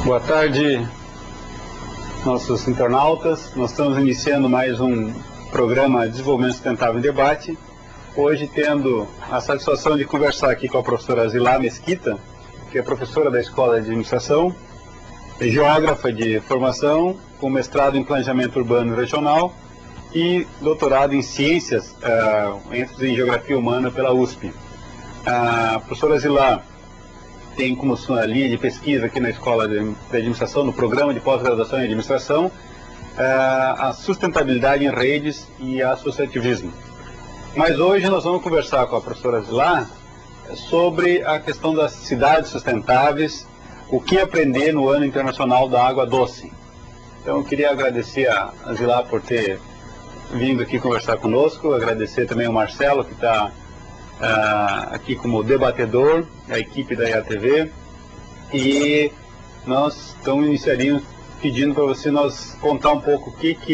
Boa tarde, nossos internautas. Nós estamos iniciando mais um programa Desenvolvimento Sustentável em Debate. Hoje tendo a satisfação de conversar aqui com a professora Zilá Mesquita, que é professora da Escola de Administração, é geógrafa de formação, com mestrado em Planejamento Urbano e Regional e doutorado em Ciências, ênfase em Geografia Humana pela USP. A professora Zilá tem como sua linha de pesquisa aqui na Escola de Administração, no programa de pós-graduação em Administração, a sustentabilidade em redes e associativismo. Mas hoje nós vamos conversar com a professora Zilá sobre a questão das cidades sustentáveis, o que aprender no Ano Internacional da Água Doce. Então eu queria agradecer a Zilá por ter vindo aqui conversar conosco, agradecer também ao Marcelo, que está aqui como debatedor, a equipe da IATV, e nós então iniciaríamos pedindo para você nos contar um pouco o que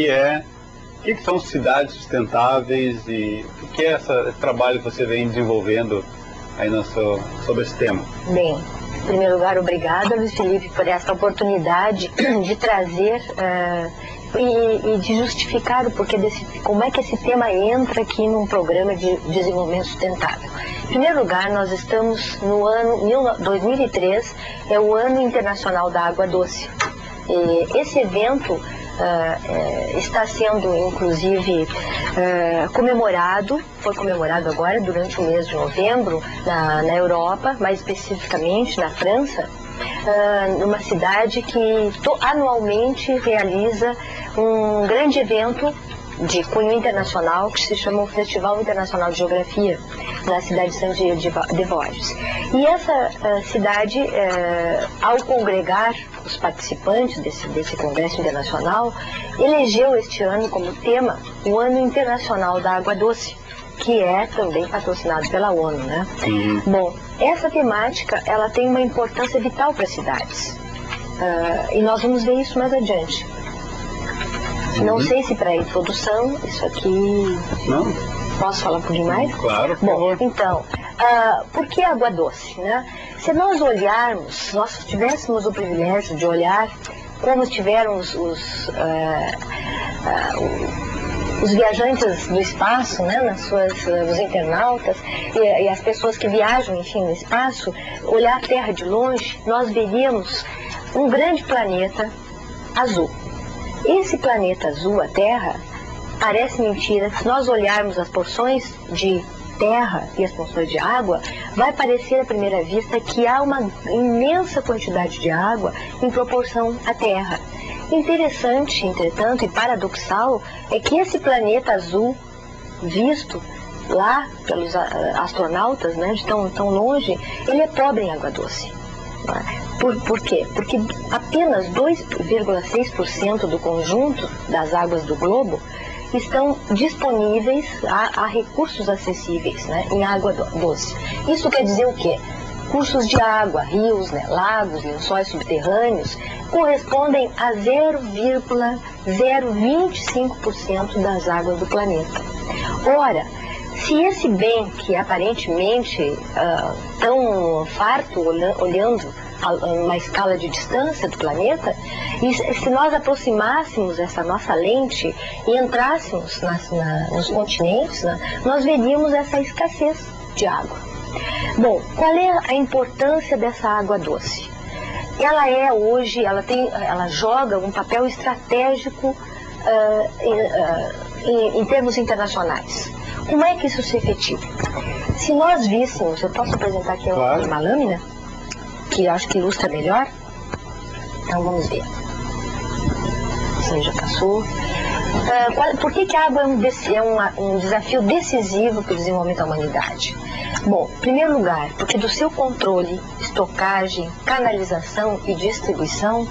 são cidades sustentáveis e o que é esse trabalho que você vem desenvolvendo aí sobre esse tema. Bem, em primeiro lugar, obrigada, Luiz Felipe, por essa oportunidade de trazer e de justificar o porquê como é que esse tema entra aqui num programa de desenvolvimento sustentável. Em primeiro lugar, nós estamos no ano 2003, é o Ano Internacional da Água Doce. Esse evento está sendo, inclusive, foi comemorado agora durante o mês de novembro na Europa, mais especificamente na França, numa cidade que anualmente realiza um grande evento de cunho internacional que se chama o Festival Internacional de Geografia, na cidade de Saint-Dié-de-Vosges. E essa cidade, ao congregar os participantes desse congresso internacional, elegeu este ano como tema o Ano Internacional da Água Doce, que é também patrocinado pela ONU, né? Bom, essa temática, ela tem uma importância vital para as cidades. E nós vamos ver isso mais adiante. Não sei se para a introdução, isso aqui... Não? Posso falar um pouquinho mais? Claro, por favor. Bom, então, por que água doce, né? Se nós olharmos, nós tivéssemos o privilégio de olhar como estiveram os viajantes do espaço, né, os internautas e as pessoas que viajam, enfim, no espaço, olhar a Terra de longe, nós veríamos um grande planeta azul. Esse planeta azul, a Terra, parece mentira. Se nós olharmos as porções de terra e as porções de água, vai parecer à primeira vista que há uma imensa quantidade de água em proporção à Terra. Interessante, entretanto, e paradoxal, é que esse planeta azul, visto lá pelos astronautas, né, de tão longe, ele é pobre em água doce. Por quê? Porque apenas 2,6% do conjunto das águas do globo estão disponíveis a recursos acessíveis, né, em água doce. Isso quer dizer o quê? Cursos de água, rios, né, lagos, lençóis subterrâneos, correspondem a 0,025% das águas do planeta. Ora, se esse bem que aparentemente tão farto, olhando a uma escala de distância do planeta, e se nós aproximássemos essa nossa lente e entrássemos nos continentes, né, nós veríamos essa escassez de água. Bom, qual é a importância dessa água doce? Ela é hoje, ela joga um papel estratégico em termos internacionais. Como é que isso se efetiva? Se nós víssemos, eu posso apresentar aqui uma lâmina, que eu acho que ilustra melhor? Então vamos ver. Isso aí já passou. Por que a água é um desafio decisivo para o desenvolvimento da humanidade? Bom, em primeiro lugar, porque do seu controle, estocagem, canalização e distribuição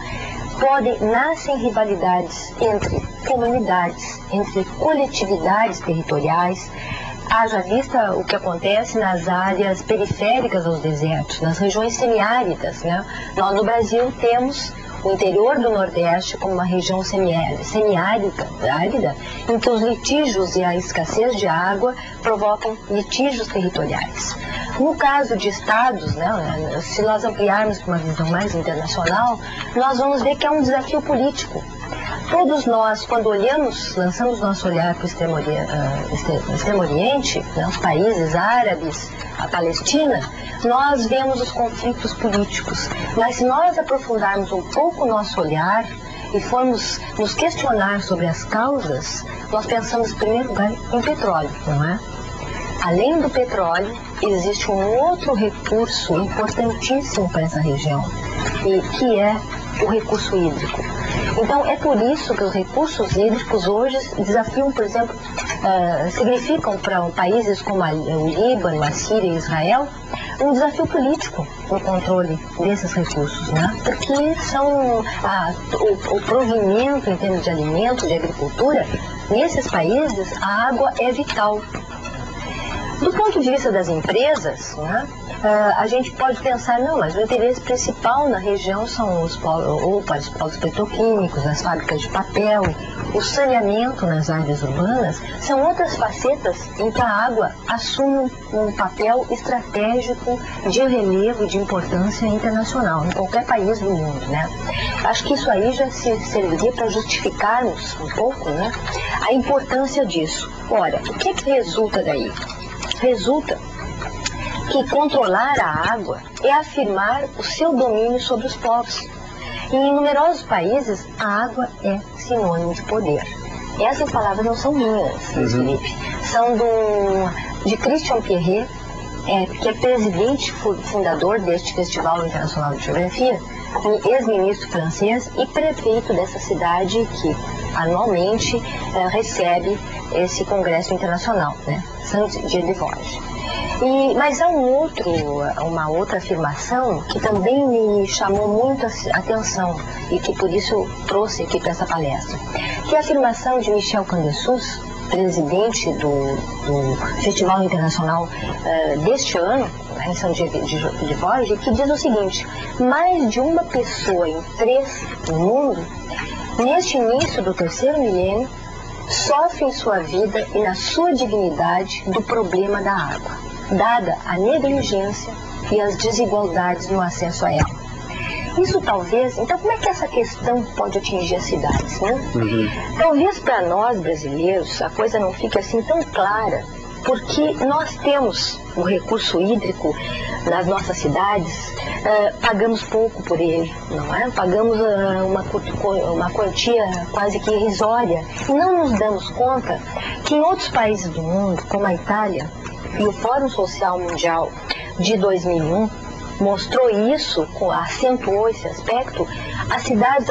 nascem rivalidades entre comunidades, entre coletividades territoriais. Haja vista o que acontece nas áreas periféricas aos desertos, nas regiões semiáridas, né? Nós no Brasil temos o interior do Nordeste como uma região semiárida, em que os litígios e a escassez de água provocam litígios territoriais. No caso de estados, né, se nós ampliarmos para uma visão mais internacional, nós vamos ver que é um desafio político. Todos nós, quando lançamos nosso olhar para o Extremo Oriente, né, os países árabes, a Palestina, nós vemos os conflitos políticos. Mas se nós aprofundarmos um pouco o nosso olhar e formos nos questionar sobre as causas, nós pensamos, em primeiro lugar, em petróleo, não é? Além do petróleo, existe um outro recurso importantíssimo para essa região, que é o recurso hídrico. Então, é por isso que os recursos hídricos hoje desafiam, por exemplo, significam para países como o Líbano, a Síria e Israel, um desafio político no controle desses recursos, né? Porque são o provimento em termos de alimentos, de agricultura, nesses países a água é vital. Do ponto de vista das empresas, né, a gente pode pensar, não, mas o interesse principal na região são os polos petroquímicos, as fábricas de papel, o saneamento nas áreas urbanas, são outras facetas em que a água assume um papel estratégico de relevo e de importância internacional, em qualquer país do mundo, né? Acho que isso aí já se serviria para justificarmos um pouco, né, a importância disso. Ora, o que resulta daí? Resulta que controlar a água é afirmar o seu domínio sobre os povos. E em numerosos países, a água é sinônimo de poder. Essas palavras não são minhas, Felipe. São de Christian Pierret, que é presidente fundador deste Festival Internacional de Geografia, ex-ministro francês e prefeito dessa cidade que anualmente recebe esse congresso internacional, né? Saint-Dié-de-Vosges. Mas há uma outra afirmação que também me chamou muito a atenção e que por isso eu trouxe aqui para essa palestra, que é a afirmação de Michel Candeçus, presidente do Festival Internacional deste ano, em Saint-Dié-de-Vosges, que diz o seguinte: mais de uma pessoa em 3 no mundo, neste início do 3º milênio, sofre em sua vida e na sua dignidade do problema da água, dada a negligência e as desigualdades no acesso a ela. Isso talvez... Então, como é que essa questão pode atingir as cidades, né? Talvez para nós, brasileiros, a coisa não fique assim tão clara, porque nós temos o recurso hídrico nas nossas cidades, pagamos pouco por ele, não é? Pagamos uma quantia quase que irrisória e não nos damos conta que em outros países do mundo, como a Itália, e o Fórum Social Mundial de 2001 mostrou isso, acentuou esse aspecto,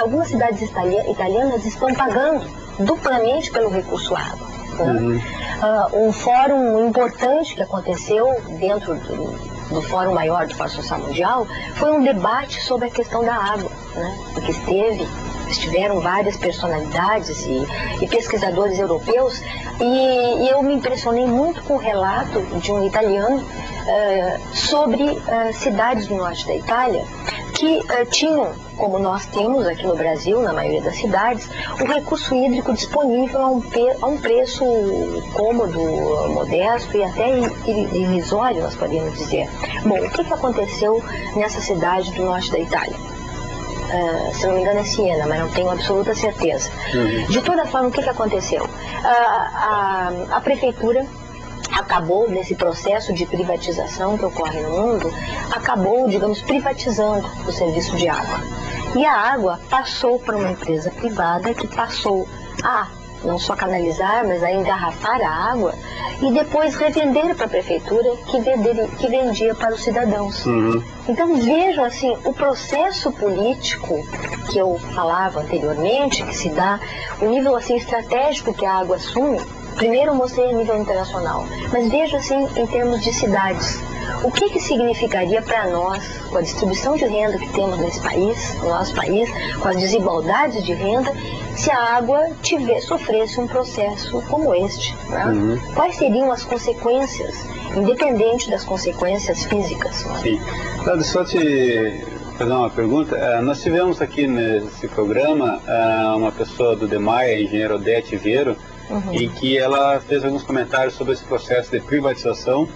algumas cidades italianas estão pagando duplamente pelo recurso água. Um fórum importante que aconteceu dentro do Fórum Maior do Fórum Social Mundial foi um debate sobre a questão da água, né? Porque estiveram várias personalidades e pesquisadores europeus e eu me impressionei muito com o relato de um italiano sobre cidades do norte da Itália que tinham, como nós temos aqui no Brasil, na maioria das cidades, o recurso hídrico disponível a um preço cômodo, modesto e até irrisório, nós podemos dizer. Bom, o que aconteceu nessa cidade do norte da Itália? Se não me engano é Siena, mas não tenho absoluta certeza. De toda forma, o que aconteceu? A prefeitura acabou, nesse processo de privatização que ocorre no mundo, acabou, digamos, privatizando o serviço de água. E a água passou para uma empresa privada que passou a não só canalizar, mas a engarrafar a água e depois revender para a prefeitura que vendia para os cidadãos. Então vejam assim, o processo político que eu falava anteriormente, que se dá, o nível assim estratégico que a água assume. Primeiro eu mostrei a nível internacional, mas veja assim em termos de cidades. O que significaria para nós, com a distribuição de renda que temos nesse país, no nosso país, com as desigualdades de renda, se a água sofresse um processo como este, né? Quais seriam as consequências, independente das consequências físicas? Né? Sim. Claro, só te fazer uma pergunta. Nós tivemos aqui nesse programa uma pessoa do DEMAI, a engenheira Odete Vero, em que ela fez alguns comentários sobre esse processo de privatização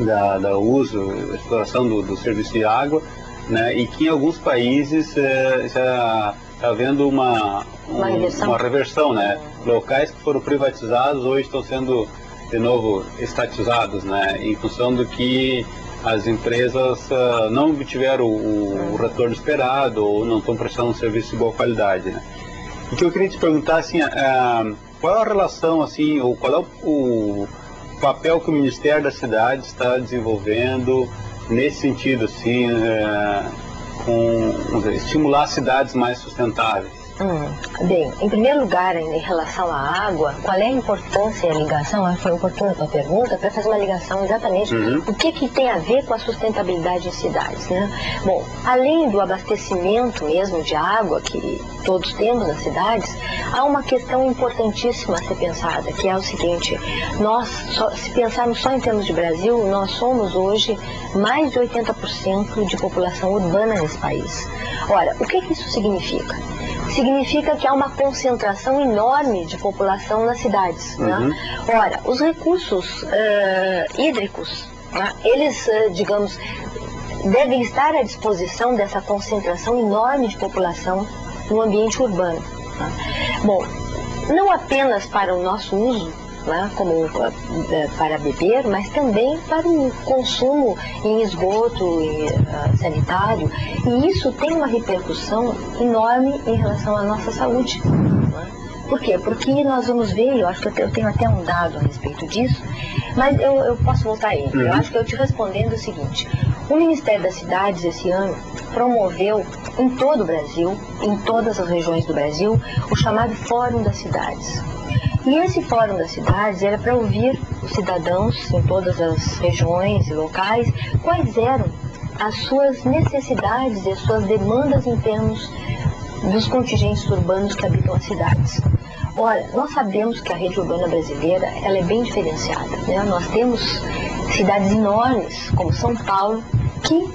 da uso, exploração do serviço de água, né, e que em alguns países já está havendo uma reversão, né? Locais que foram privatizados hoje estão sendo de novo estatizados, né, em função do que as empresas não obtiveram o retorno esperado ou não estão prestando um serviço de boa qualidade, né? Então eu queria te perguntar assim, qual é a relação assim, ou qual é o papel que o Ministério da Cidade está desenvolvendo nesse sentido, assim, vamos dizer, estimular cidades mais sustentáveis? Bem, em primeiro lugar, em relação à água, qual é a importância e a ligação? Acho que foi oportuna a tua pergunta para fazer uma ligação exatamente o que tem a ver com a sustentabilidade em cidades, né? Bom, além do abastecimento mesmo de água que todos temos nas cidades, há uma questão importantíssima a ser pensada, que é o seguinte: nós, se pensarmos só em termos de Brasil, nós somos hoje mais de 80% de população urbana nesse país. Ora, o que isso significa? Significa que há uma concentração enorme de população nas cidades, né? Ora, os recursos hídricos, né, eles, digamos, devem estar à disposição dessa concentração enorme de população no ambiente urbano, né? Bom, não apenas para o nosso uso, né, como para beber, mas também para o consumo em esgoto sanitário, e isso tem uma repercussão enorme em relação à nossa saúde, né? Por quê? Porque nós vamos ver, eu acho que eu tenho até um dado a respeito disso, mas eu posso voltar a ele. Eu acho que eu te respondendo o seguinte: o Ministério das Cidades esse ano promoveu em todo o Brasil, em todas as regiões do Brasil, o chamado Fórum das Cidades. E esse Fórum das Cidades era para ouvir os cidadãos em todas as regiões e locais quais eram as suas necessidades e as suas demandas em termos dos contingentes urbanos que habitam as cidades. Ora, nós sabemos que a rede urbana brasileira ela é bem diferenciada, né? Nós temos cidades enormes, como São Paulo, que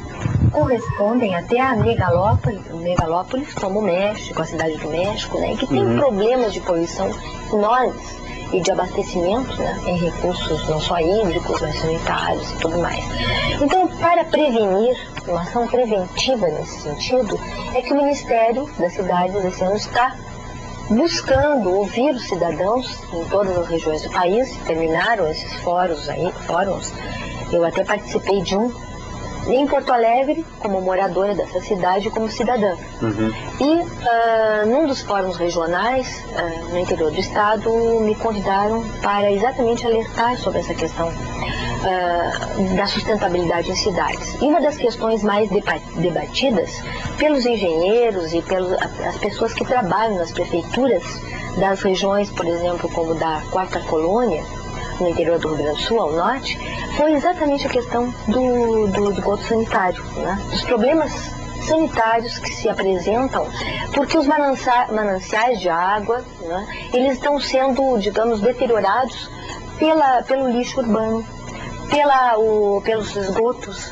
correspondem até a megalópolis como o México, a cidade do México, né? E que tem problemas de poluição enormes e de abastecimento, né, em recursos não só hídricos, mas sanitários e tudo mais. Então, para prevenir, uma ação preventiva nesse sentido, é que o Ministério das Cidades esse ano está buscando ouvir os cidadãos em todas as regiões do país. Terminaram esses fóruns, eu até participei de um em Porto Alegre, como moradora dessa cidade, como cidadã. E num dos fóruns regionais, no interior do estado, me convidaram para exatamente alertar sobre essa questão da sustentabilidade em cidades. E uma das questões mais debatidas pelos engenheiros e pelas pessoas que trabalham nas prefeituras das regiões, por exemplo, como da Quarta Colônia, no interior do Rio Grande do Sul, ao norte, foi exatamente a questão do esgoto sanitário, né? Dos problemas sanitários que se apresentam, porque os mananciais de água, né, eles estão sendo, digamos, deteriorados pelo lixo urbano, pelos esgotos,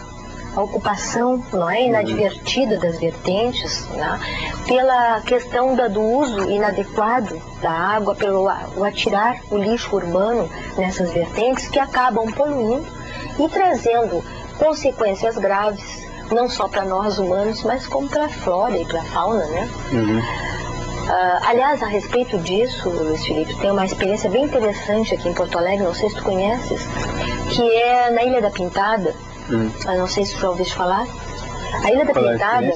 a ocupação, não é, inadvertida das vertentes, né, pela questão do uso inadequado da água, pelo atirar o lixo urbano nessas vertentes, que acabam poluindo e trazendo consequências graves, não só para nós humanos, mas como para a flora e para a fauna, né? Aliás, a respeito disso, Luiz Felipe, tem uma experiência bem interessante aqui em Porto Alegre, não sei se tu conheces, que é na Ilha da Pintada. Não sei se tu já ouviste falar. A Ilha da Pintada,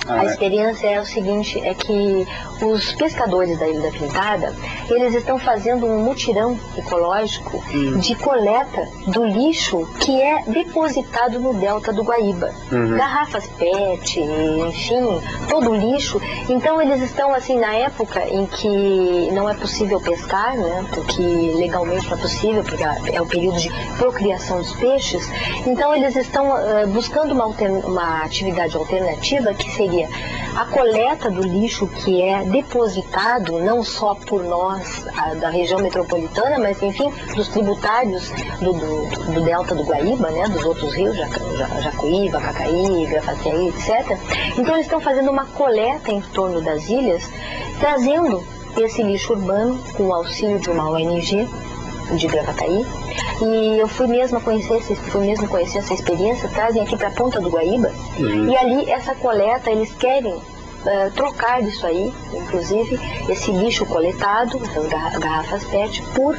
a experiência é o seguinte, é que os pescadores da Ilha da Pintada, eles estão fazendo um mutirão ecológico de coleta do lixo que é depositado no delta do Guaíba. Garrafas PET, enfim, todo o lixo. Então eles estão assim, na época em que não é possível pescar, né, porque legalmente não é possível, porque é o período de procriação dos peixes, então eles estão buscando uma atividade alternativa, que seria a coleta do lixo que é depositado não só por nós da região metropolitana, mas enfim dos tributários do delta do Guaíba, né, dos outros rios, Jacuíba, Cacaí, Grafatiaí, etc. Então eles estão fazendo uma coleta em torno das ilhas, trazendo esse lixo urbano com o auxílio de uma ONG de Gravataí, e eu fui mesmo conhecer essa experiência, trazem aqui para a Ponta do Guaíba, e ali essa coleta, eles querem trocar disso aí, inclusive esse lixo coletado, essas garrafas PET, por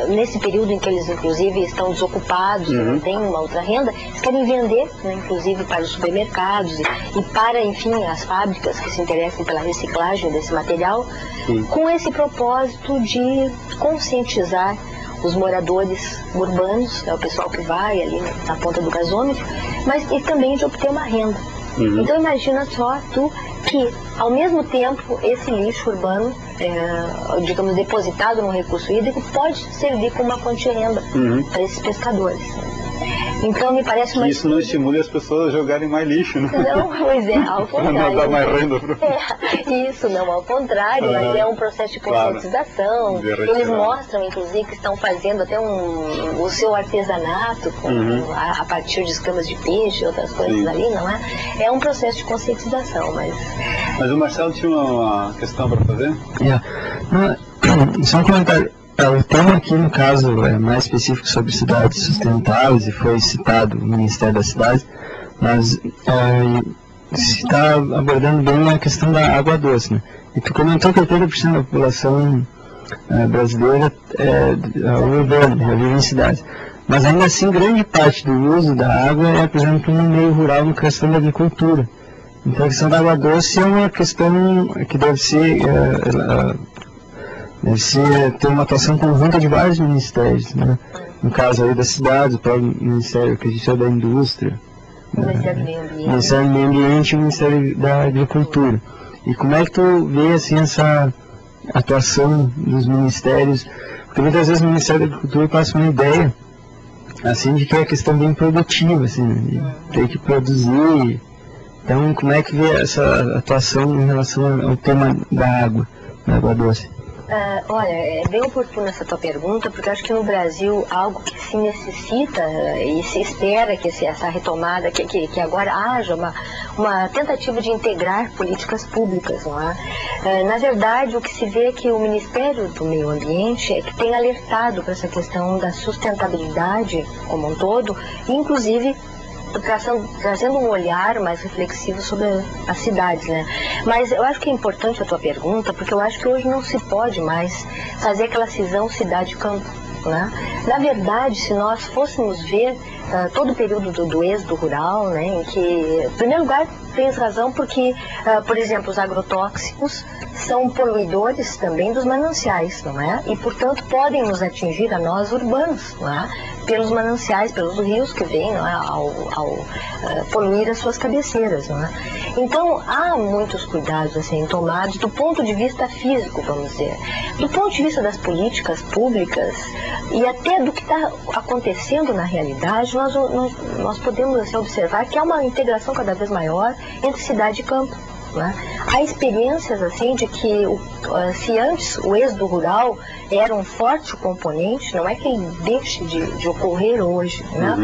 nesse período em que eles inclusive estão desocupados, não têm uma outra renda, eles querem vender, né, inclusive para os supermercados e para, enfim, as fábricas que se interessem pela reciclagem desse material, com esse propósito de conscientizar os moradores urbanos, o pessoal que vai ali na ponta do gasômetro, mas e também de obter uma renda. Então imagina só tu que ao mesmo tempo esse lixo urbano, digamos, depositado no recurso hídrico, pode servir como uma fonte de renda para esses pescadores. Então me parece uma... Isso não estimula as pessoas a jogarem mais lixo, né? Não, pois é, ao contrário. Não dá mais renda Isso, não, ao contrário, mas é um processo de conscientização. Claro. Eles mostram, inclusive, que estão fazendo até o seu artesanato a partir de escamas de peixe e outras coisas ali, não é? É um processo de conscientização, mas... Mas o Marcelo tinha uma questão para fazer? Só um comentário. O tema aqui, no caso, é mais específico sobre cidades sustentáveis e foi citado no Ministério das Cidades, mas se está abordando bem a questão da água doce, né? E tu comentou que 80% da população brasileira é urbana, já vive em cidades. Mas ainda assim, grande parte do uso da água é, por exemplo, no meio rural, na questão da agricultura. Então a questão da água doce é uma questão que deve ser... ter uma atuação conjunta de vários ministérios, né? No caso aí das cidades, o próprio Ministério que a gente chama da Indústria, o Ministério do Meio Ambiente e o Ministério da Agricultura. E como é que tu vê assim, essa atuação dos ministérios? Porque muitas vezes o Ministério da Agricultura passa uma ideia assim, de que é questão bem produtiva, assim, de ter que produzir. Então, como é que vê essa atuação em relação ao tema da água, da água doce? Olha, é bem oportuna essa tua pergunta, porque eu acho que no Brasil algo que se necessita e se espera que essa retomada, que agora haja uma tentativa de integrar políticas públicas, não é? Na verdade, o que se vê é que o Ministério do Meio Ambiente é que tem alertado para essa questão da sustentabilidade como um todo, e inclusive trazendo um olhar mais reflexivo sobre as cidades, né? Mas eu acho que é importante a tua pergunta, porque eu acho que hoje não se pode mais fazer aquela cisão cidade-campo, né? Na verdade, se nós fôssemos ver todo o período do êxodo rural, né, em que, em primeiro lugar, tens razão, porque, por exemplo, os agrotóxicos são poluidores também dos mananciais, não é? E, portanto, podem nos atingir a nós urbanos, não é? Pelos mananciais, pelos rios que vêm, não é? ao poluir as suas cabeceiras, não é? Então, há muitos cuidados a serem tomados do ponto de vista físico, vamos dizer. Do ponto de vista das políticas públicas e até do que está acontecendo na realidade, nós podemos assim, observar que há uma integração cada vez maior entre cidade e campo. Né? Há experiências assim de que se antes o êxodo rural era um forte componente, não é que ele deixe de ocorrer hoje, né?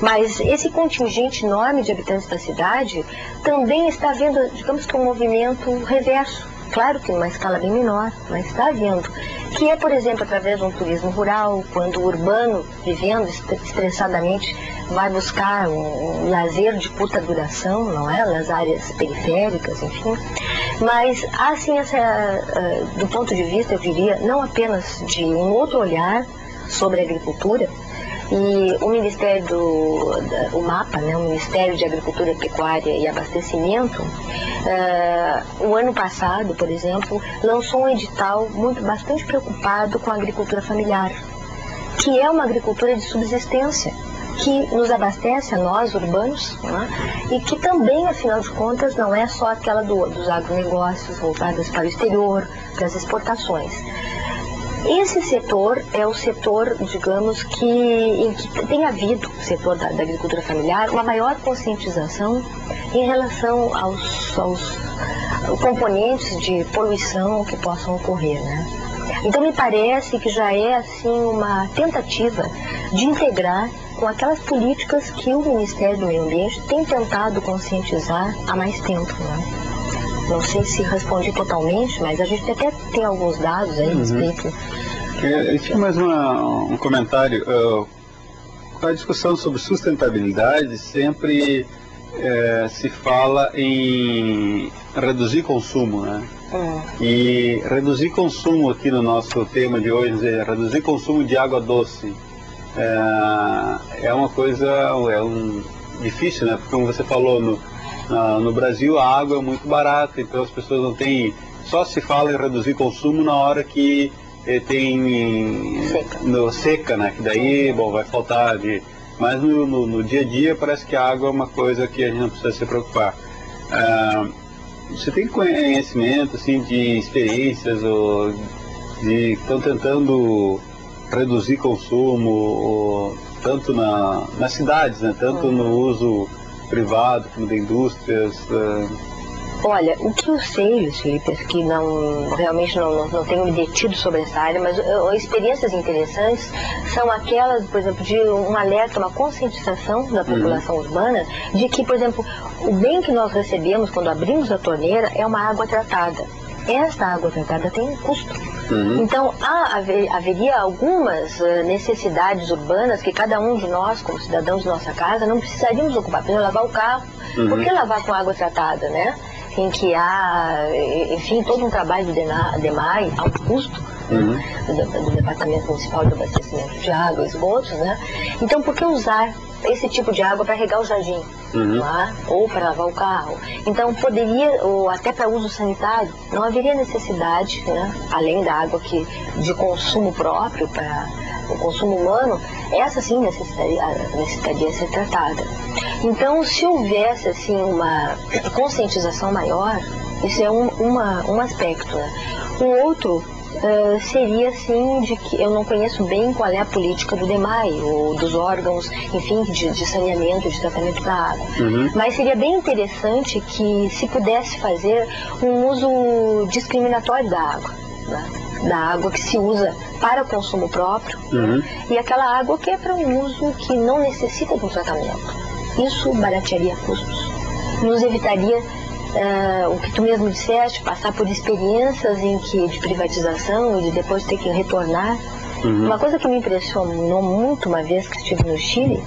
Mas esse contingente enorme de habitantes da cidade também está havendo, digamos que um movimento reverso. Claro que numa escala bem menor, mas está havendo. Que é, por exemplo, através de um turismo rural, quando o urbano, vivendo estressadamente, vai buscar um lazer de curta duração, não é? Nas áreas periféricas, enfim. Mas há, assim, do ponto de vista, eu diria, não apenas de um outro olhar sobre a agricultura, e o Ministério o MAPA, né, o Ministério de Agricultura, Pecuária e Abastecimento, o ano passado, por exemplo, lançou um edital bastante preocupado com a agricultura familiar, que é uma agricultura de subsistência, que nos abastece a nós, urbanos, né, e que também, afinal de contas, não é só aquela dos agronegócios voltados para o exterior, para as exportações. Esse setor é o setor, digamos, em que tem havido, o setor da agricultura familiar, uma maior conscientização em relação aos componentes de poluição que possam ocorrer, né? Então me parece que já é assim uma tentativa de integrar com aquelas políticas que o Ministério do Meio Ambiente tem tentado conscientizar há mais tempo, né? Não sei se respondi totalmente, mas a gente até tem alguns dados aí a respeito Eu tinha mais um comentário. A discussão sobre sustentabilidade sempre se fala em reduzir consumo, né? E reduzir consumo aqui no nosso tema de hoje, reduzir consumo de água doce, é uma coisa difícil, né? Porque como você falou, no Brasil a água é muito barata, então as pessoas não têm, só se fala em reduzir consumo na hora que tem seca, né? Que daí, bom, vai faltar mas no dia a dia parece que a água é uma coisa que a gente não precisa se preocupar. Você tem conhecimento assim, de experiências que estão tentando reduzir consumo, tanto nas cidades, né? Tanto no uso privado como de indústrias? Olha, o que eu sei, Felipe, é que realmente não tenho me detido sobre essa área, mas experiências interessantes são aquelas, por exemplo, de um alerta, uma conscientização da população urbana de que, por exemplo, o bem que nós recebemos quando abrimos a torneira é uma água tratada. Esta água tratada tem um custo. Então, haveria algumas necessidades urbanas que cada um de nós, como cidadãos de nossa casa, não precisaríamos ocupar. Por exemplo, lavar o carro. Por que lavar com água tratada, né? Em que há, enfim, todo um trabalho do DEMAI, há um custo do Departamento Municipal de Abastecimento de Água e Esgotos, né? Então, por que usar esse tipo de água para regar o jardim, ou para lavar o carro? Então, poderia, ou até para uso sanitário, não haveria necessidade, né? Além da água de consumo próprio, para o consumo humano, essa sim necessitaria ser tratada. Então, se houvesse assim uma conscientização maior, isso é um aspecto, né? O outro seria assim de que eu não conheço bem qual é a política do DEMAI ou dos órgãos, enfim, de saneamento, de tratamento da água. Mas seria bem interessante que se pudesse fazer um uso discriminatório da água, né? Da água que se usa para consumo próprio e aquela água que é para um uso que não necessita de um tratamento. Isso baratearia custos, nos evitaria o que tu mesmo disseste, passar por experiências de privatização e de depois ter que retornar. Uma coisa que me impressionou muito uma vez que estive no Chile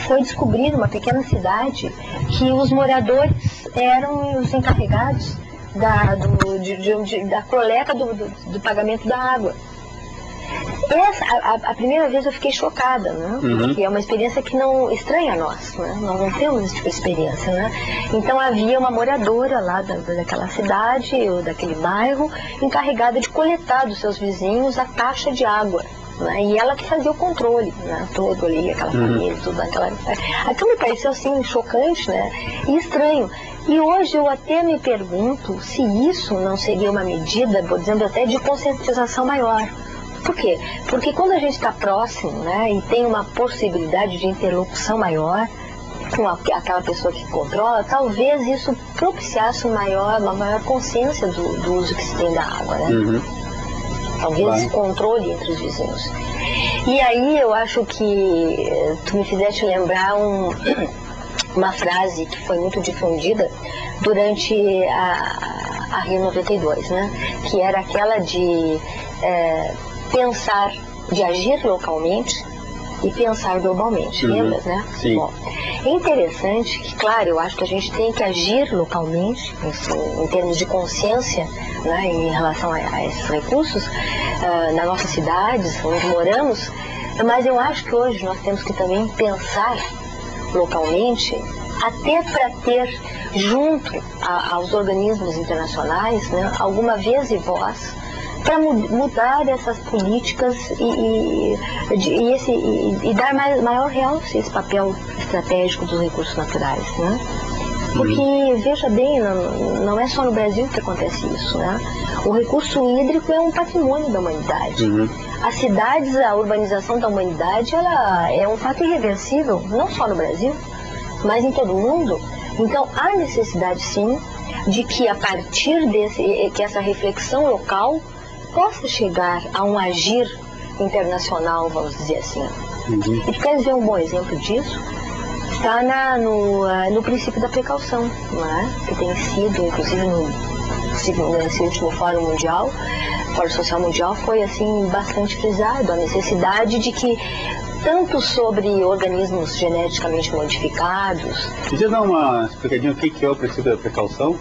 foi descobrir numa pequena cidade que os moradores eram os encarregados da coleta do pagamento da água. A primeira vez eu fiquei chocada, né? Porque é uma experiência que não estranha a nós, né? Nós não temos esse tipo de experiência, né? Então havia uma moradora lá daquela cidade ou daquele bairro encarregada de coletar dos seus vizinhos a taxa de água, né? E ela que fazia o controle, né? Todo ali, aquela família, tudo aquilo me pareceu assim chocante, né? E estranho. E hoje eu até me pergunto se isso não seria uma medida, por exemplo, até de conscientização maior. Por quê? Porque quando a gente está próximo, né, e tem uma possibilidade de interlocução maior com aquela pessoa que controla, talvez isso propiciasse uma maior consciência do uso que se tem da água, né? Talvez esse controle entre os vizinhos. E aí eu acho que tu me fizeste lembrar uma frase que foi muito difundida durante a Rio 92, né? Que era aquela de de agir localmente e pensar globalmente, lembra, né? Sim. Bom, é interessante que, claro, eu acho que a gente tem que agir localmente, em termos de consciência, né, em relação a esses recursos, nas nossas cidades, onde moramos, mas eu acho que hoje nós temos que também pensar localmente, até para ter junto aos organismos internacionais, né, alguma vez e voz, para mudar essas políticas e dar maior realce a esse papel estratégico dos recursos naturais, né? Porque, veja bem, não é só no Brasil que acontece isso, né? O recurso hídrico é um patrimônio da humanidade. As cidades, a urbanização da humanidade, ela é um fato irreversível, não só no Brasil, mas em todo o mundo. Então, há necessidade, sim, de que a partir que essa reflexão local possa chegar a um agir internacional, vamos dizer assim. E tu queres ver um bom exemplo disso? Está no princípio da precaução, não é? Que tem sido, inclusive, nesse último Fórum Mundial, Fórum Social Mundial, foi assim bastante frisado a necessidade de que tanto sobre organismos geneticamente modificados. Podia dar uma explicadinha o que é o princípio da precaução?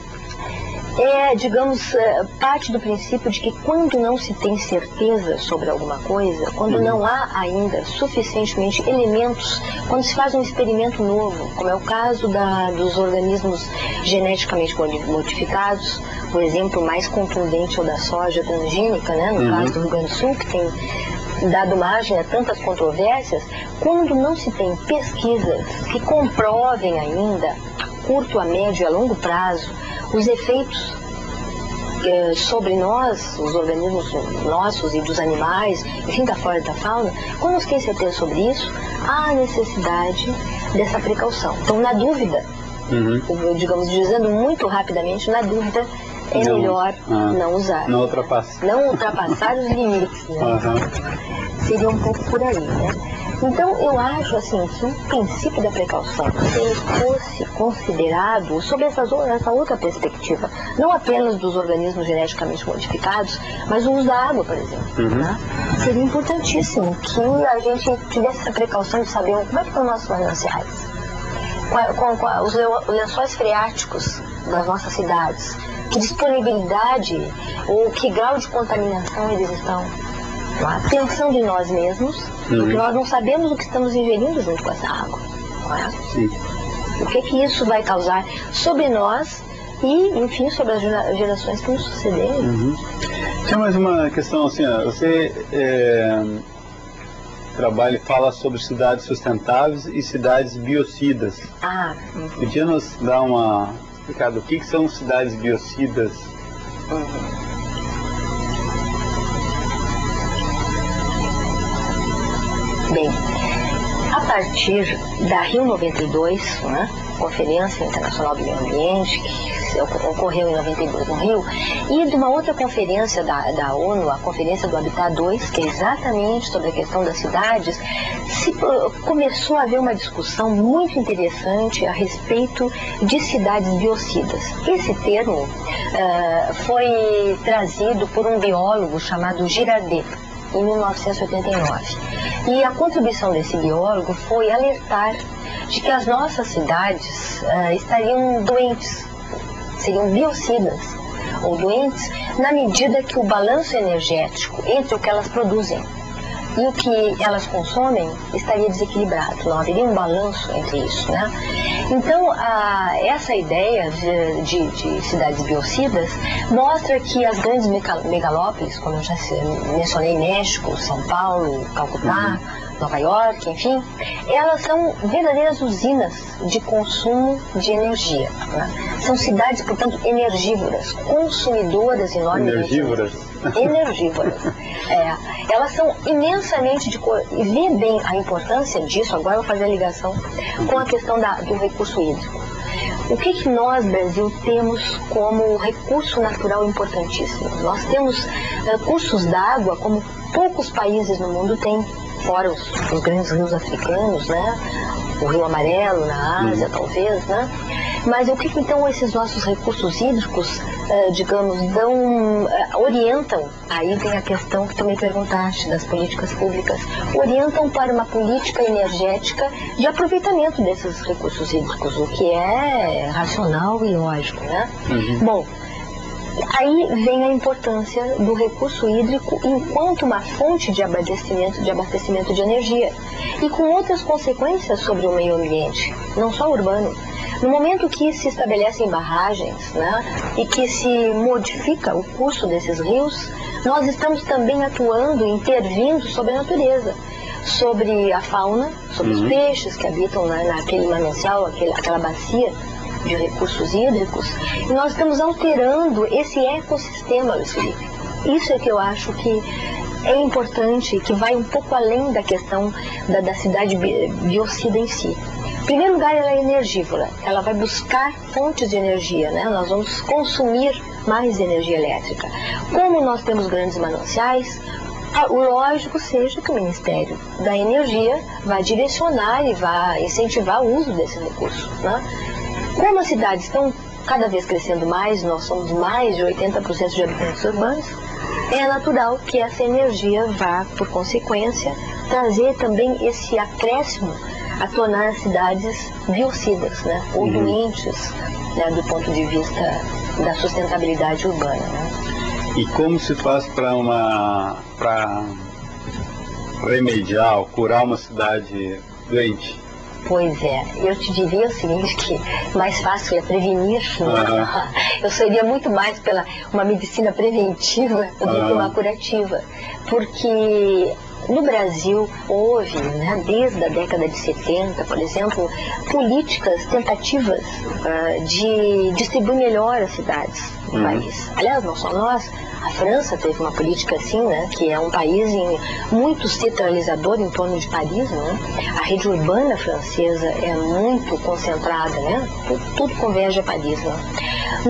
Digamos, parte do princípio de que quando não se tem certeza sobre alguma coisa, quando não há ainda suficientemente elementos, quando se faz um experimento novo, como é o caso dos organismos geneticamente modificados, o exemplo mais contundente é o da soja transgênica, né, no caso do Rio Grande do Sul, que tem dado margem a tantas controvérsias, quando não se tem pesquisas que comprovem ainda, a curto, a médio e a longo prazo, os efeitos sobre nós, os organismos nossos e dos animais, enfim, da flora e da fauna, quando não se tem certeza sobre isso, há a necessidade dessa precaução. Então, na dúvida, digamos, dizendo muito rapidamente, na dúvida, é melhor não usar. Não ultrapassar. Não ultrapassar os limites, né? Seria um pouco por aí, né? Então, eu acho assim que o princípio da precaução, se ele fosse considerado sob essa outra perspectiva, não apenas dos organismos geneticamente modificados, mas o uso da água, por exemplo, né? Seria importantíssimo que a gente tivesse essa precaução de saber como é que estão nossos mananciais, os lençóis freáticos das nossas cidades, que disponibilidade ou que grau de contaminação eles estão. A atenção de nós mesmos, porque nós não sabemos o que estamos ingerindo junto com essa água. Não é? Sim. O que isso vai causar sobre nós e, enfim, sobre as gerações que nos sucederem. Tem mais uma questão assim, você trabalha e fala sobre cidades sustentáveis e cidades biocidas. Podia nos dar uma explicada o que são cidades biocidas? Bem, a partir da Rio 92, né, Conferência Internacional do Meio Ambiente, que ocorreu em 92 no Rio, e de uma outra conferência da ONU, a Conferência do Habitat 2, que é exatamente sobre a questão das cidades, começou a haver uma discussão muito interessante a respeito de cidades biocidas. Esse termo foi trazido por um biólogo chamado Girardet, em 1989. E a contribuição desse biólogo foi alertar de que as nossas cidades estariam doentes, seriam biocidas, ou doentes, na medida que o balanço energético entre o que elas produzem e o que elas consomem estaria desequilibrado, não haveria um balanço entre isso, né? Então, essa ideia de cidades biocidas mostra que as grandes megalópolis, como eu já mencionei, México, São Paulo, Calcutá, Nova York, enfim, elas são verdadeiras usinas de consumo de energia, né? São cidades, portanto, energívoras, consumidoras enormes. Energívoras. Elas são imensamente e vê bem a importância disso, agora eu vou fazer a ligação com a questão do recurso hídrico. O que nós, Brasil, temos como recurso natural importantíssimo? Nós temos cursos d'água como poucos países no mundo têm, fora os grandes rios africanos, né? O Rio Amarelo na Ásia, talvez, né? Mas o que então esses nossos recursos hídricos, digamos, orientam, aí tem a questão que tu me perguntaste das políticas públicas, orientam para uma política energética de aproveitamento desses recursos hídricos, o que é racional e lógico, né? Bom, aí vem a importância do recurso hídrico enquanto uma fonte de abastecimento de energia e com outras consequências sobre o meio ambiente, não só urbano. No momento que se estabelecem barragens, né, e que se modifica o curso desses rios, nós estamos também atuando, intervindo sobre a natureza, sobre a fauna, sobre os peixes que habitam naquele manancial, aquela bacia de recursos hídricos, e nós estamos alterando esse ecossistema, Luiz Felipe. Isso é que eu acho que é importante, que vai um pouco além da questão da cidade biocida em si. Em primeiro lugar, ela é energívora, ela vai buscar fontes de energia, né? Nós vamos consumir mais energia elétrica. Como nós temos grandes mananciais, o lógico seja que o Ministério da Energia vai direcionar e vai incentivar o uso desse recurso, né? Como as cidades estão cada vez crescendo mais, nós somos mais de 80% de habitantes urbanos, é natural que essa energia vá, por consequência, trazer também esse acréscimo a tornar as cidades biocidas, né? Ou doentes, né? Do ponto de vista da sustentabilidade urbana, né? E como se faz para remediar ou curar uma cidade doente? Pois é, eu te diria o seguinte, que mais fácil é prevenir, né? Eu seria muito mais pela uma medicina preventiva do que uma curativa, porque no Brasil houve, né, desde a década de 70, por exemplo, políticas, tentativas de distribuir melhor as cidades do país. Aliás, não só nós, a França teve uma política assim, né, que é um país muito centralizador em torno de Paris, né? A rede urbana francesa é muito concentrada, né? Tudo converge a Paris, né?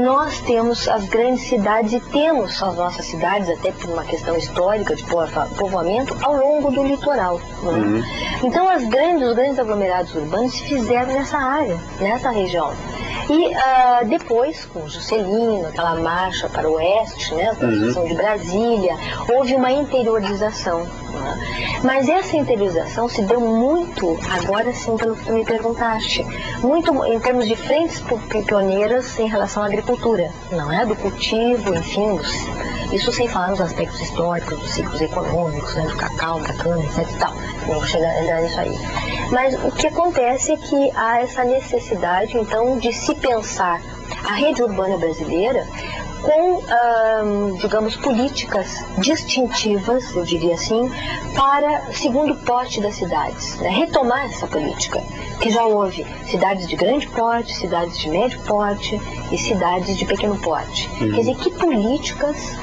Nós temos as grandes cidades e temos as nossas cidades, até por uma questão histórica de povoamento, ao longo do litoral, né? Então os grandes aglomerados urbanos se fizeram nessa área, nessa região. E depois, com Juscelino, aquela marcha para o oeste, né, a construção de Brasília, houve uma interiorização. Né? Mas essa interiorização se deu muito, agora sim, pelo que tu me perguntaste, muito em termos de frentes pioneiras em relação à agricultura, não é? Do cultivo, enfim, isso sem falar nos aspectos históricos, dos ciclos econômicos, né, do cacau, da cana, etc. e tal. Não vou entrar nisso aí. Mas o que acontece é que há essa necessidade, então, de se pensar a rede urbana brasileira com, digamos, políticas distintivas, eu diria assim, para segundo porte das cidades, né? Retomar essa política, que já houve cidades de grande porte, cidades de médio porte e cidades de pequeno porte. Quer dizer, que políticas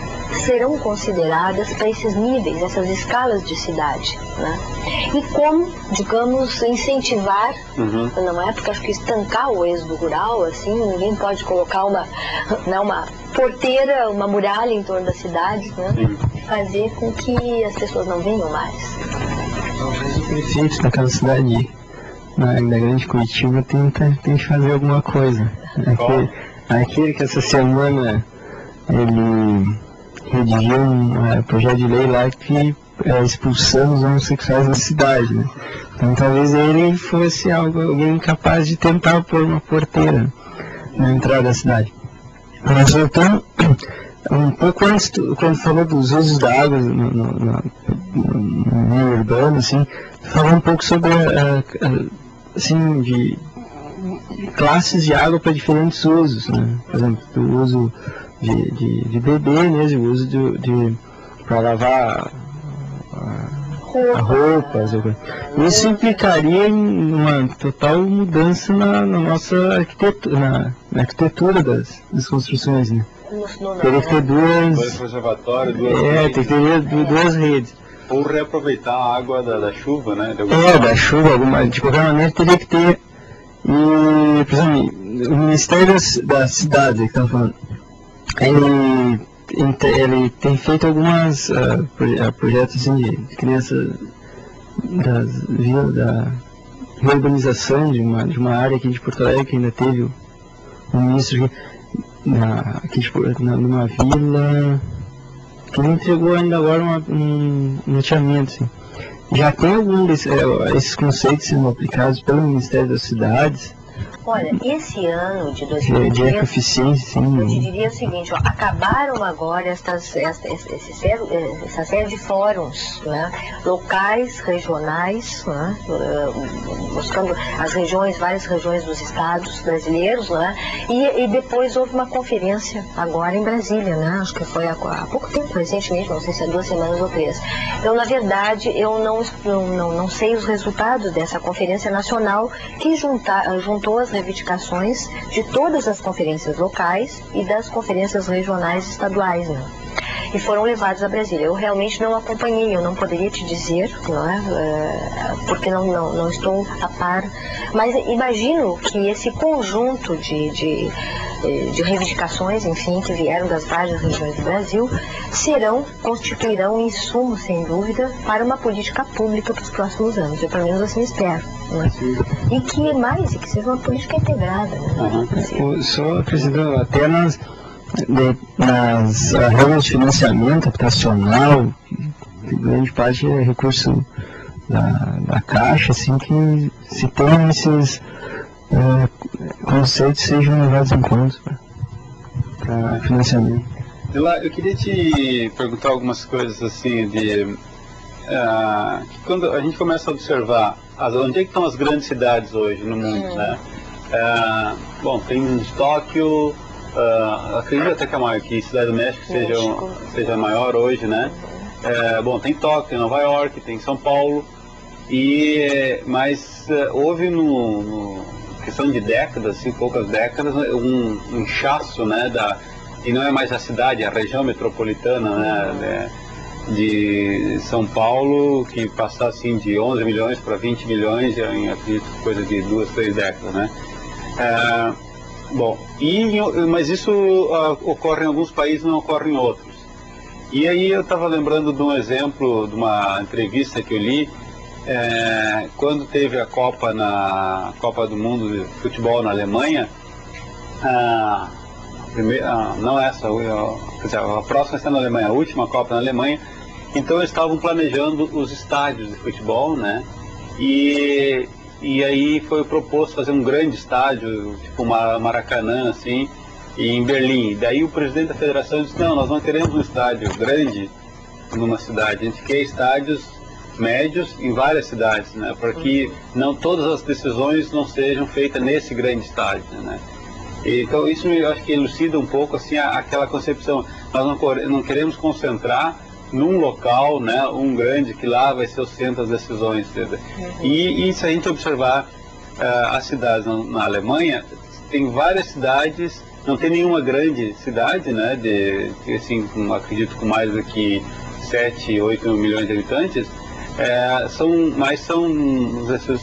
serão consideradas para esses níveis, essas escalas de cidade, né? E como, digamos, incentivar, não é? Porque acho que estancar o êxodo rural, assim, ninguém pode colocar uma porteira, uma muralha em torno das cidades, né? Fazer com que as pessoas não venham mais. Talvez o prefeito daquela cidade, da grande Curitiba, tem que fazer alguma coisa. Aquele que essa semana ele redigiu um projeto de lei lá que expulsando os homossexuais da cidade, né? Então talvez ele fosse alguém capaz de tentar pôr uma porteira na entrada da cidade. Mas voltando um pouco antes, quando falou dos usos da água no meio urbano, assim, falou um pouco sobre assim, de classes de água para diferentes usos, né? Por exemplo, do uso de beber mesmo, o uso para lavar roupas. Isso implicaria em uma total mudança na nossa arquitetura, na arquitetura das construções, né? Teria que ter dois reservatórios, tem que ter duas redes. Ou reaproveitar a água da chuva, né? Da chuva, de qualquer maneira teria que ter. E, por exemplo, o Ministério das Cidades, que estamos falando, ele tem feito algumas projetos assim, de crianças da reurbanização de uma área aqui de Porto Alegre, que ainda teve um ministro numa vila que ele entregou ainda agora um loteamento. Assim. Já tem algum desses conceitos sendo aplicados pelo Ministério das Cidades? Olha, esse ano de 2013, eu te diria o seguinte, acabaram agora essa série de fóruns, né, locais, regionais, né, buscando as regiões, várias regiões dos estados brasileiros, né, e depois houve uma conferência agora em Brasília, né, acho que foi há pouco tempo, recentemente, não sei se há 2 semanas ou 3. Eu, na verdade, eu não sei os resultados dessa conferência nacional que juntou as reivindicações de todas as conferências locais e das conferências regionais e estaduais, né? e foram levados a Brasília. Eu realmente não acompanhei, eu não poderia te dizer, não é? Porque não estou a par, mas imagino que esse conjunto de reivindicações, enfim, que vieram das várias regiões do Brasil, constituirão um insumo, sem dúvida, para uma política pública para os próximos anos. Eu, pelo menos, assim espero. Né? E que seja uma política integrada. Né? Só, presidente, até nas regras de financiamento habitacional, grande parte é recurso da Caixa, assim, que se tem esses conceitos sejam levados em conta para financiamento. Eu queria te perguntar algumas coisas assim quando a gente começa a observar onde é que estão as grandes cidades hoje no mundo, né? Bom, tem Tóquio, acredito até que a Cidade do México seja maior hoje, né? Bom, tem Tóquio, tem Nova York, tem São Paulo, mas houve questão de décadas, assim, poucas décadas, um inchaço, né, e não é mais a cidade, é a região metropolitana, né, de São Paulo, que passou assim de 11 milhões para 20 milhões, em acredito, coisa de 2, 3 décadas, né. Bom, mas isso ocorre em alguns países, não ocorre em outros. E aí eu estava lembrando de um exemplo, de uma entrevista que eu li, quando teve a Copa do Mundo de Futebol na Alemanha, não essa, a próxima está na Alemanha, a última Copa na Alemanha, então eles estavam planejando os estádios de futebol, né? E aí foi proposto fazer um grande estádio, tipo uma Maracanã, assim, em Berlim. Daí o presidente da federação disse: não, nós não queremos um estádio grande numa cidade, a gente quer estádios médios em várias cidades, né, para que não todas as decisões não sejam feitas nesse grande estádio, né. Então isso eu acho que elucida um pouco assim aquela concepção. Nós não queremos concentrar num local, né, um grande, que lá vai ser o centro das decisões. E se a gente observar as cidades na Alemanha, tem várias cidades, não tem nenhuma grande cidade, né, assim, acredito com mais do que 7, 8 milhões de habitantes.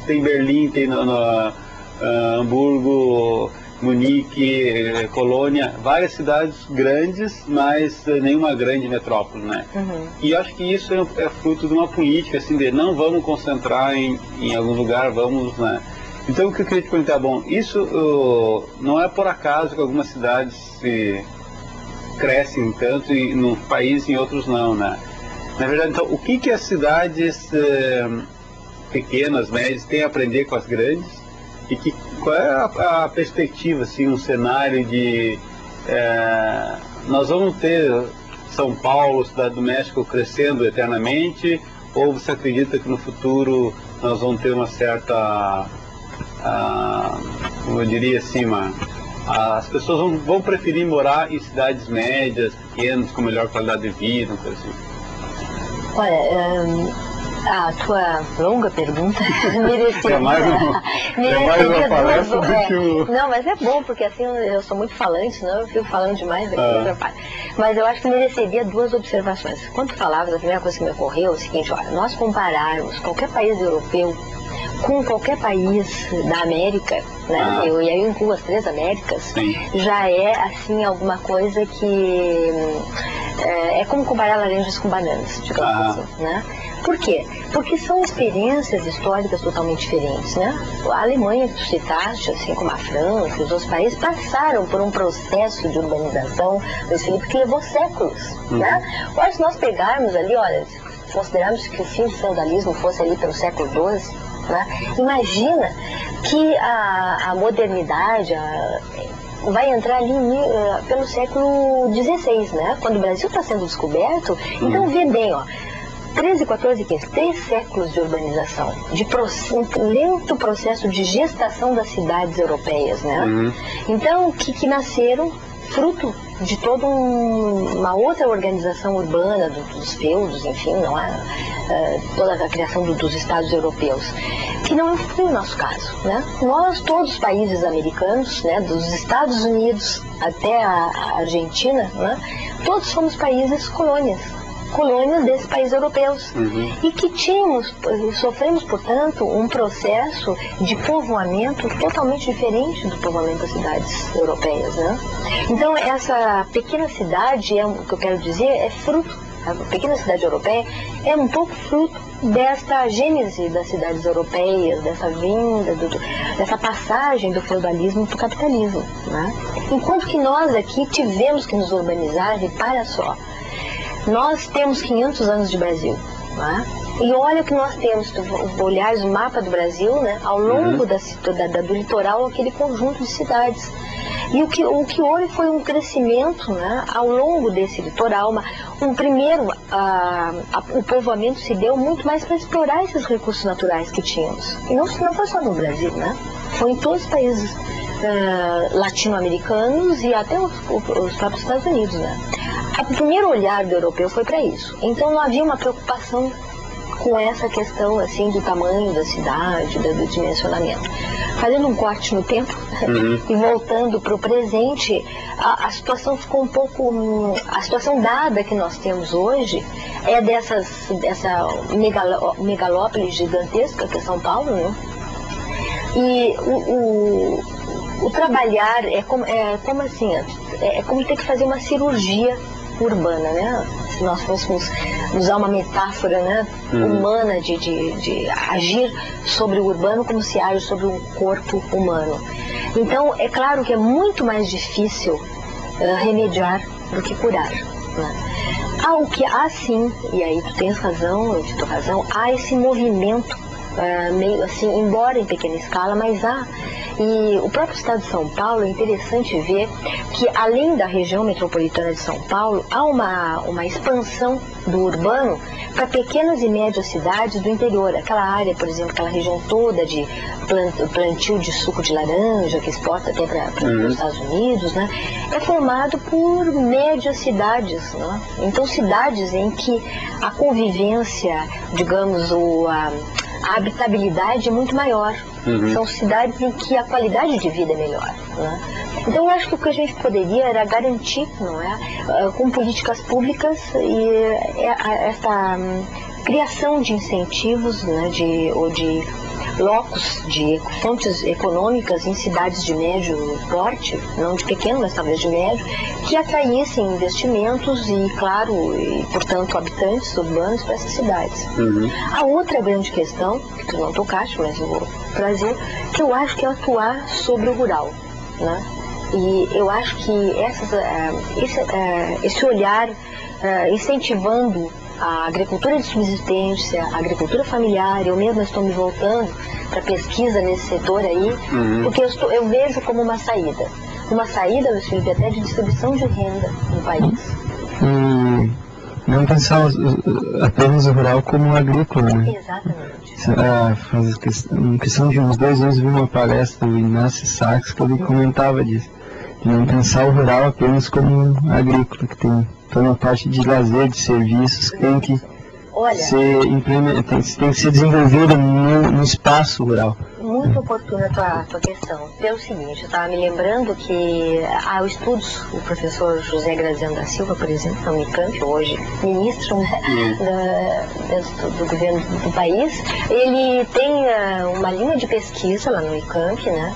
Tem Berlim, tem Hamburgo, Munique, Colônia, várias cidades grandes, mas nenhuma grande metrópole, né? E acho que isso é fruto de uma política, assim, de não vamos concentrar em algum lugar, vamos, né? Então o que eu queria te perguntar, bom, isso não é por acaso que algumas cidades crescem tanto num país e em outros não, né? Na verdade, então, o que as cidades pequenas, médias, têm a aprender com as grandes? E qual é a perspectiva, assim, um cenário de... nós vamos ter São Paulo, Cidade do México crescendo eternamente? Ou você acredita que no futuro nós vamos ter uma certa... como eu diria assim, as pessoas vão preferir morar em cidades médias, pequenas, com melhor qualidade de vida, uma coisa assim? Olha, a tua longa pergunta mereceria... É mais uma palestra do que o... Não, mas é bom, porque assim eu sou muito falante, senão eu fico falando demais aqui. Mas eu acho que mereceria 2 observações. Quando tu falavas, a primeira coisa que me ocorreu é o seguinte: olha, nós compararmos qualquer país europeu com qualquer país da América, né? E aí eu incluo as 3 Américas. Sim. Já é assim alguma coisa que é como comparar laranjas com bananas, digamos assim, né? Por quê? Porque são experiências históricas totalmente diferentes, né? A Alemanha, que tu citaste, assim como a França, os outros países, passaram por um processo de urbanização, Felipe, que levou séculos, né? Agora, se nós pegarmos ali, olha, considerarmos que o fim do feudalismo fosse ali pelo século XII, né? Imagina que a modernidade vai entrar ali pelo século XVI, né? Quando o Brasil está sendo descoberto. Então vê bem, ó, 13, 14, 15, 3 séculos de urbanização, um lento processo de gestação das cidades europeias, né? Então que nasceram fruto de toda uma outra organização urbana, dos feudos, enfim, não é? Toda a criação dos estados europeus, que não foi o nosso caso, né? Nós, todos os países americanos, né, dos Estados Unidos até a Argentina, né, todos somos países colônias desses países europeus, e que sofremos, portanto, um processo de povoamento totalmente diferente do povoamento das cidades europeias, né? Então, essa pequena cidade, o que eu quero dizer, é fruto, a pequena cidade europeia é um pouco fruto desta gênese das cidades europeias, dessa vinda, dessa passagem do feudalismo para o capitalismo, né? Enquanto que nós aqui tivemos que nos urbanizar, repara só, nós temos 500 anos de Brasil, né? E olha o que nós temos, se olhares o mapa do Brasil, né? Ao longo do litoral, aquele conjunto de cidades. E o que houve foi um crescimento, né, ao longo desse litoral. O povoamento se deu muito mais para explorar esses recursos naturais que tínhamos. E não foi só no Brasil, né? Foi em todos os países latino-americanos e até os próprios Estados Unidos, né? O primeiro olhar do europeu foi para isso. Então não havia uma preocupação com essa questão assim do tamanho da cidade, do dimensionamento. Fazendo um corte no tempo e voltando para o presente, a situação ficou um pouco... A situação dada que nós temos hoje é dessa megalópole gigantesca que é São Paulo, né? E o trabalhar é como assim, é como ter que fazer uma cirurgia urbana, né? Se nós fôssemos usar uma metáfora, né, humana de agir sobre o urbano como se age sobre um corpo humano. Então, é claro que é muito mais difícil remediar do que curar, né? Há sim, e aí tu tens razão, eu te dou razão, há esse movimento meio assim, embora em pequena escala, mas há. E o próprio estado de São Paulo, é interessante ver que além da região metropolitana de São Paulo, há uma expansão do urbano para pequenas e médias cidades do interior. Aquela área, por exemplo, aquela região toda de plantio de suco de laranja, que exporta até para os Estados Unidos, né, é formado por médias cidades, né? Então, cidades em que a convivência, digamos, a habitabilidade é muito maior. São cidades em que a qualidade de vida é melhor, né? Então eu acho que o que a gente poderia era garantir, não é, com políticas públicas e essa criação de incentivos, né, ou de locos, de fontes econômicas em cidades de médio porte, não de pequeno, mas talvez de médio, que atraíssem investimentos e, claro, e, portanto, habitantes urbanos para essas cidades. A outra grande questão, que tu não tocaste, mas eu vou trazer, que eu acho que é atuar sobre o rural, né? E eu acho que esse olhar incentivando a agricultura de subsistência, a agricultura familiar, eu mesma estou me voltando para pesquisa nesse setor aí, porque eu vejo como uma saída, Luiz Felipe, até de distribuição de renda no país. E não pensar apenas o rural como o agrícola, né? Exatamente. Em questão de uns 2 anos, vi uma palestra do Inácio Sachs que ele comentava disso, de não pensar o rural apenas como agrícola, que tem toda uma parte de lazer, de serviços que tem que tem que ser desenvolvida no espaço rural. Muito oportuna a tua questão. Pelo seguinte, eu estava me lembrando que há estudos, o professor José Graziano da Silva, por exemplo, da Unicamp, hoje ministro, né, do governo do país, ele tem uma linha de pesquisa lá no Unicamp, né,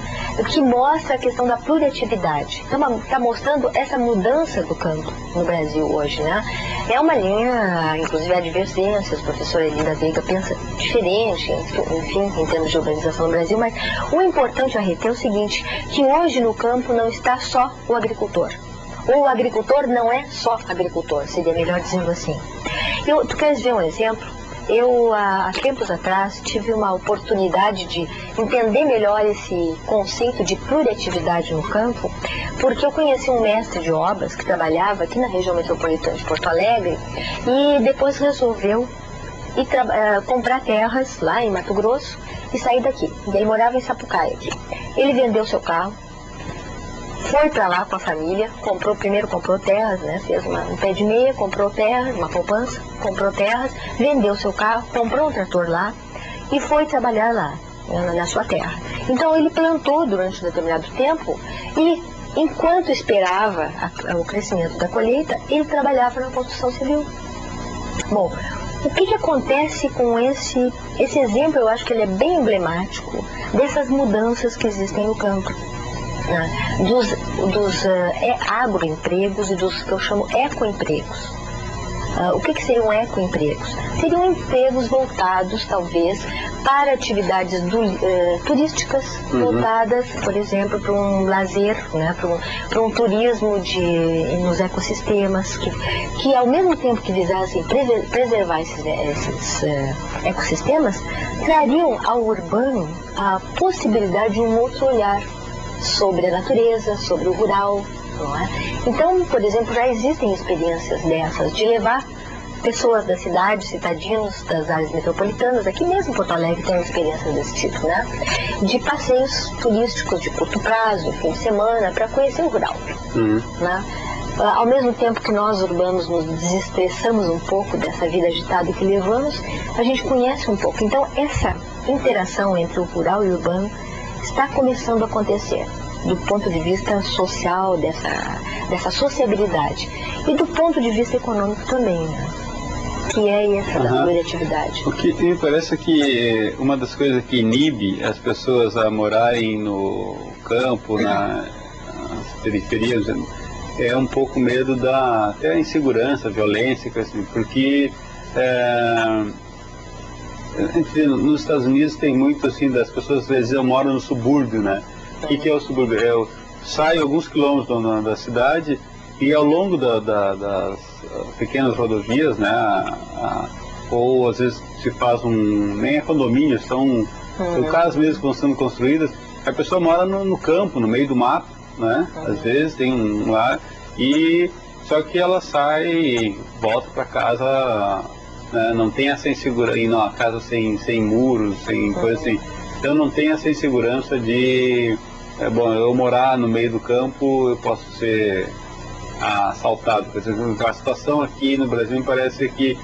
que mostra a questão da pluriatividade. Está mostrando essa mudança do campo no Brasil hoje, né? É uma linha, inclusive a divergência, o professor Elinda Veiga pensa diferente, enfim, em termos de urbanização no Brasil, mas o importante a reter é o seguinte, que hoje no campo não está só o agricultor. Ou o agricultor não é só agricultor, seria melhor dizendo assim. Tu queres ver um exemplo? Eu, há tempos atrás, tive uma oportunidade de entender melhor esse conceito de pluriatividade no campo, porque eu conheci um mestre de obras que trabalhava aqui na região metropolitana de Porto Alegre e depois resolveu comprar terras lá em Mato Grosso e sair daqui. Ele morava em Sapucaia aqui. Ele vendeu seu carro, foi para lá com a família, primeiro comprou terras, né? Fez um pé de meia, comprou terras, uma poupança, comprou terras, vendeu seu carro, comprou um trator lá e foi trabalhar lá, na sua terra. Então ele plantou durante um determinado tempo e, enquanto esperava o crescimento da colheita, ele trabalhava na construção civil. Bom, o que acontece com esse exemplo? Eu acho que ele é bem emblemático dessas mudanças que existem no campo, né? Dos agroempregos e dos que eu chamo ecoempregos. O que seriam ecoempregos? Seriam empregos voltados, talvez, para atividades turísticas, voltadas, por exemplo, para um lazer, né, para um turismo nos ecossistemas, que ao mesmo tempo que visassem preservar esses ecossistemas, trariam ao urbano a possibilidade de um outro olhar sobre a natureza, sobre o rural. Não é? Então, por exemplo, já existem experiências dessas, de levar pessoas da cidade, cidadinos das áreas metropolitanas, aqui mesmo em Porto Alegre tem experiências desse tipo, né? De passeios turísticos de curto prazo, fim de semana, para conhecer o rural. Né? Ao mesmo tempo que nós urbanos nos desestressamos um pouco dessa vida agitada que levamos, a gente conhece um pouco. Então, essa interação entre o rural e o urbano está começando a acontecer, do ponto de vista social, dessa sociabilidade, e do ponto de vista econômico também, né? Que é essa da coletividade. O que me parece que uma das coisas que inibe as pessoas a morarem no campo, nas periferias, é um pouco medo até a insegurança, a violência, assim, porque nos Estados Unidos tem muito assim, das pessoas às vezes moram no subúrbio, né? O que é o subúrbio? Eu saio alguns quilômetros da cidade e ao longo das pequenas rodovias, né, ou às vezes se faz nem é condomínio, são casas mesmo que estão sendo construídas, a pessoa mora no campo, no meio do mato, né, às vezes tem um lar, só que ela sai e volta para casa, né, não tem essa insegurança, ir numa casa sem muros, sem coisa assim, então não tem essa insegurança de, eu morar no meio do campo, eu posso ser assaltado. Por exemplo, a situação aqui no Brasil me parece que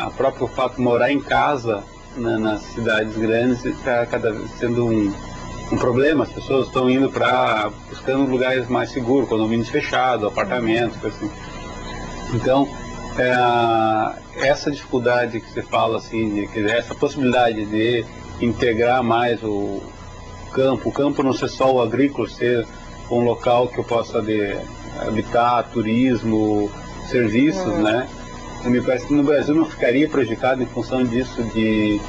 o próprio fato de morar em casa, né, nas cidades grandes, está cada vez sendo um problema. As pessoas estão indo buscando lugares mais seguros, condomínios fechados, apartamentos, assim. Então, essa dificuldade que você fala, assim, essa possibilidade de integrar mais o campo não ser só o agrícola, ser um local que eu possa habitar, turismo, serviços, né? Me parece que no Brasil não ficaria prejudicado em função disso, de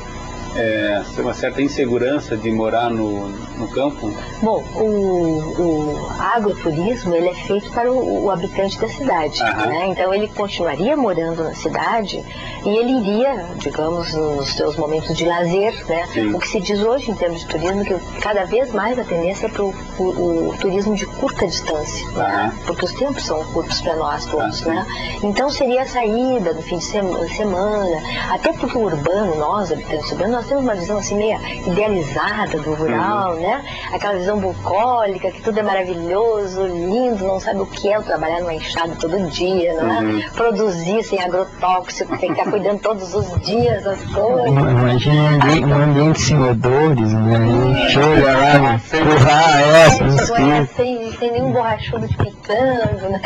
uma certa insegurança de morar no campo? Bom, o agroturismo, ele é feito para o habitante da cidade, né? Então ele continuaria morando na cidade e ele iria, digamos, nos seus momentos de lazer, né? O que se diz hoje em termos de turismo, que cada vez mais a tendência é para o turismo de curta distância, né? Porque os tempos são curtos para nós todos, né? Então seria a saída no fim de semana, até porque o urbano, nós habitantes urbanos, nós temos uma visão assim meio idealizada do rural, né? Aquela visão bucólica, que tudo é maravilhoso, lindo, não sabe o que é trabalhar numa enxada todo dia, não é? Produzir sem agrotóxico, tem que estar cuidando todos os dias das coisas. Imagina um ambiente sem odores, né? Chega lá, empurrar sem nenhum borrachudo te picando, né?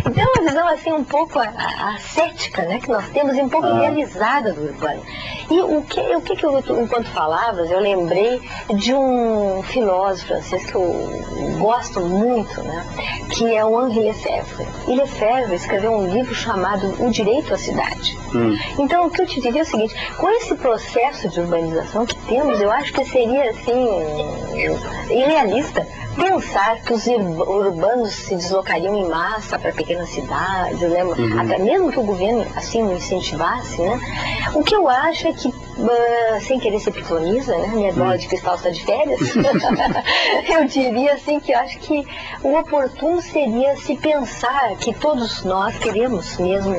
Então é uma visão assim um pouco ascética, né? Que nós temos e um pouco idealizada do urbano. E o que eu, enquanto falavas, eu lembrei de um filósofo francês que eu gosto muito, né, que é o Henri Lefebvre. E Lefebvre escreveu um livro chamado O Direito à Cidade. Então, o que eu te diria é o seguinte: com esse processo de urbanização que temos, eu acho que seria, assim, irrealista pensar que os urbanos se deslocariam em massa para pequenas cidades, até mesmo que o governo assim o incentivasse, né? O que eu acho é que, sem querer ser pitonisa, né? Minha bola de cristal está de férias, eu diria assim que eu acho que o oportuno seria se pensar que todos nós queremos mesmo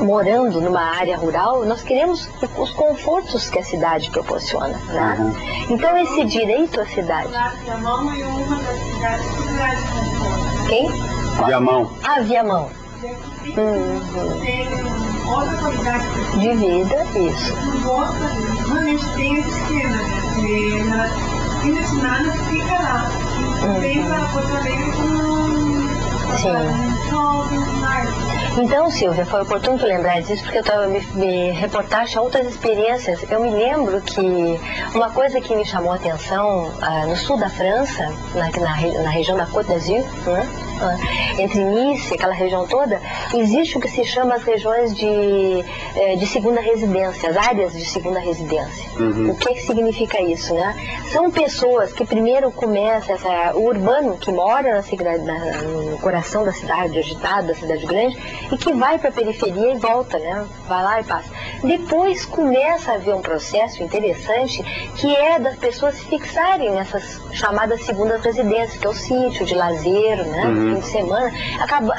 morando numa área rural, nós queremos os confortos que a cidade proporciona, né? Então esse direito à cidade. Viamão é uma das cidades que traz conforto. Quem? Viamão. Ah, Viamão. Tem outra qualidade De vida, isso. não gosta, realmente tem esse esquema, né? Fim de semana fica lá. Vem para Fortaleza Então, Silvia, foi oportuno tu lembrar disso, porque eu estava me reportaste a outras experiências. Eu me lembro que uma coisa que me chamou a atenção no sul da França, na região da Côte d'Azur, né? Entre Nice, aquela região toda, existe o que se chama as regiões de segunda residência, as áreas de segunda residência. O que significa isso, né? São pessoas que primeiro começam, o urbano que mora na cidade, no coração da cidade, agitada, da cidade grande, e que vai para a periferia e volta, né? Vai lá e passa. Depois começa a haver um processo interessante, que é das pessoas se fixarem nessas chamadas segundas residências, que é o sítio de lazer, né? Fim de semana,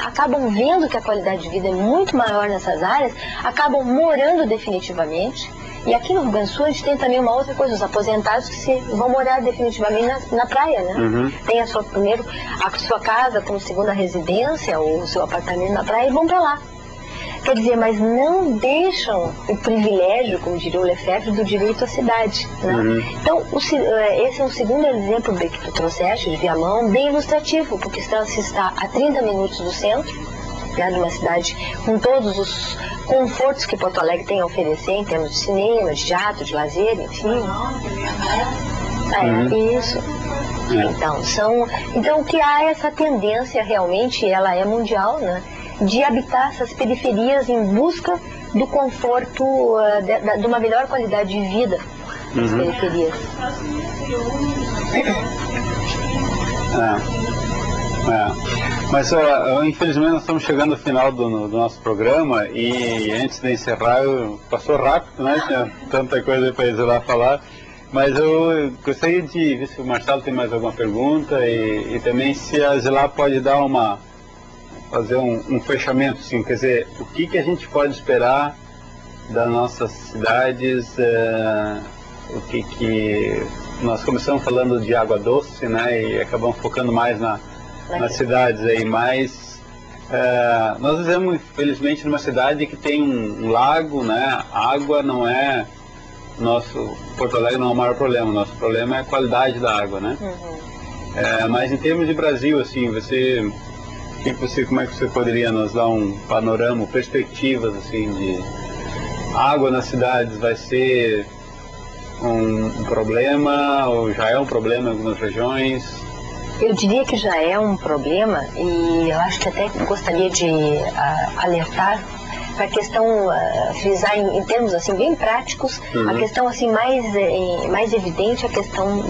acabam vendo que a qualidade de vida é muito maior nessas áreas, acabam morando definitivamente. E aqui no Rio Grande do Sul a gente tem também uma outra coisa, os aposentados que vão morar definitivamente na praia, né? Tem a sua casa como segunda residência ou o seu apartamento na praia e vão para lá. Quer dizer, mas não deixam o privilégio, como diria o Lefebvre, do direito à cidade, né? Então, esse é um segundo exemplo que tu trouxeste, de Viamão, bem ilustrativo, porque se está a 30 minutos do centro, né, de uma cidade com todos os confortos que Porto Alegre tem a oferecer em termos de cinema, de teatro, de lazer, enfim. Isso. Então que há essa tendência realmente, ela é mundial, né, de habitar essas periferias em busca do conforto, de uma melhor qualidade de vida nas periferias. Mas infelizmente nós estamos chegando ao final do nosso programa e antes de encerrar, passou rápido, né? Tinha tanta coisa para ir lá falar, mas eu gostaria de ver se o Marcelo tem mais alguma pergunta e também se a Zilá pode dar fazer um fechamento, assim, quer dizer, o que a gente pode esperar das nossas cidades, o que nós começamos falando de água doce, né, e acabamos focando mais nas cidades aí, mas nós vivemos infelizmente numa cidade que tem um lago, né, água não é Porto Alegre não é o maior problema, nosso problema é a qualidade da água, né? Mas em termos de Brasil, assim, como é que você poderia nos dar um panorama, perspectivas assim de água nas cidades? Vai ser um problema ou já é um problema em algumas regiões? Eu diria que já é um problema e eu acho que até gostaria de alertar para a questão, frisar em termos assim bem práticos, a questão assim mais evidente, a questão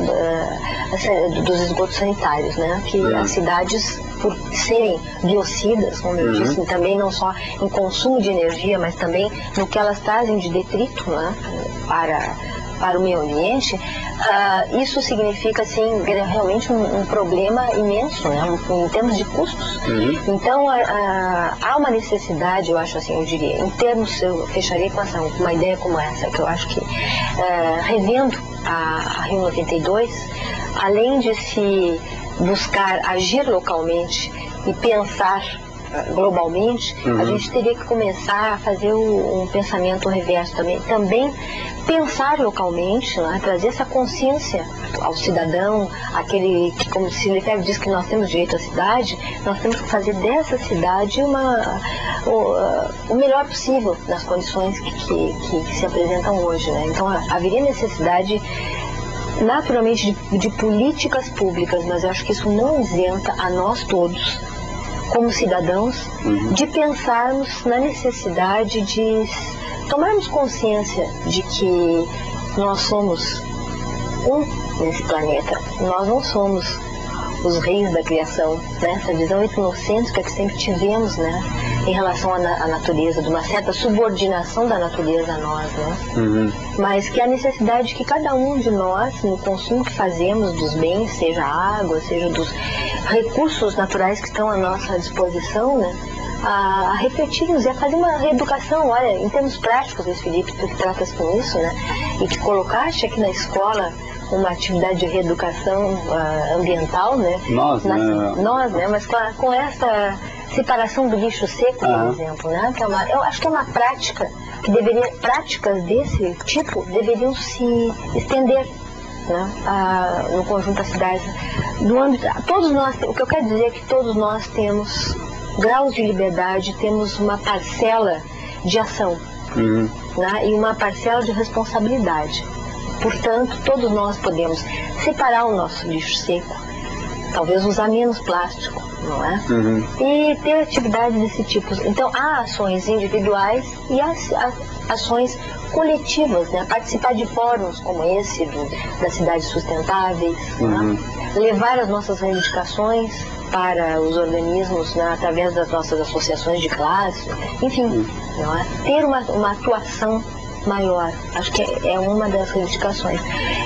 dos esgotos sanitários, né? Que as cidades, por serem biocidas, como eu disse, também não só em consumo de energia, mas também no que elas trazem de detrito, né? Para o meio ambiente, isso significa assim, realmente um problema imenso, né, em termos de custos. Então há uma necessidade, eu acho assim, eu diria, em termos, eu fecharia com uma ideia como essa, que eu acho que revendo a Rio 92, além de se buscar agir localmente e pensar globalmente, a gente teria que começar a fazer um pensamento reverso também pensar localmente, né? Trazer essa consciência ao cidadão, aquele que, como se Lefebvre diz que nós temos direito à cidade, nós temos que fazer dessa cidade o melhor possível nas condições que se apresentam hoje, né? Então haveria necessidade naturalmente de políticas públicas, mas eu acho que isso não isenta a nós todos, como cidadãos, de pensarmos na necessidade de tomarmos consciência de que nós somos nesse planeta. Nós não somos os reis da criação, né? Essa visão etnocêntrica que sempre tivemos, né? Em relação à natureza, de uma certa subordinação da natureza a nós, né? Mas que a necessidade que cada um de nós, no consumo que fazemos dos bens, seja a água, seja dos recursos naturais que estão à nossa disposição, né? A refletirmos e a fazer uma reeducação. Olha, em termos práticos, Luiz Felipe, tu que tratas com isso, né? E que colocaste aqui na escola uma atividade de reeducação ambiental, né? Nós, né? Mas com essa separação do lixo seco, por exemplo, né? Que eu acho que é uma prática que práticas desse tipo deveriam se estender, né? No conjunto das cidades. Todos nós, o que eu quero dizer é que todos nós temos graus de liberdade, temos uma parcela de ação, né? E uma parcela de responsabilidade. Portanto, todos nós podemos separar o nosso lixo seco, talvez usar menos plástico, não é? E ter atividades desse tipo. Então, há ações individuais e ações coletivas, né? Participar de fóruns como esse, das cidades sustentáveis, né? Levar as nossas reivindicações para os organismos, né? Através das nossas associações de classe, enfim, não é? Ter uma atuação maior, acho que é uma das reivindicações.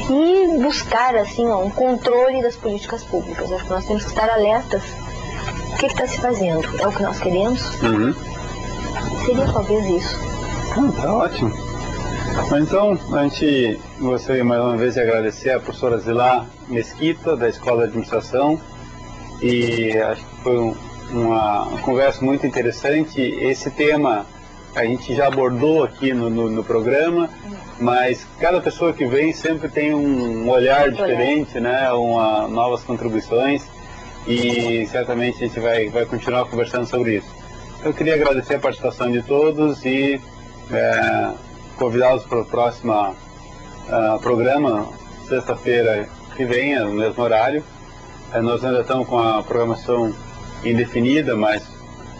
E buscar, assim, um controle das políticas públicas. Acho que nós temos que estar alertas. O que está se fazendo? É o que nós queremos? Seria talvez isso. Tá ótimo. Então, a gente gostaria mais uma vez de agradecer a professora Zilá Mesquita, da Escola de Administração, e acho que foi uma conversa muito interessante. Esse tema a gente já abordou aqui no programa, mas cada pessoa que vem sempre tem um olhar diferente, né? Novas contribuições, e certamente a gente vai continuar conversando sobre isso. Eu queria agradecer a participação de todos e convidá-los para o próximo programa, sexta-feira que vem, no mesmo horário. Nós ainda estamos com a programação indefinida, mas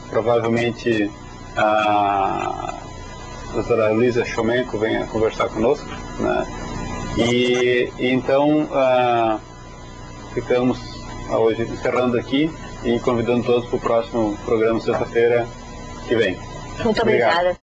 provavelmente a doutora Luísa Chomenko venha conversar conosco, né? E então ficamos hoje encerrando aqui e convidando todos para o próximo programa sexta-feira que vem. Muito obrigada.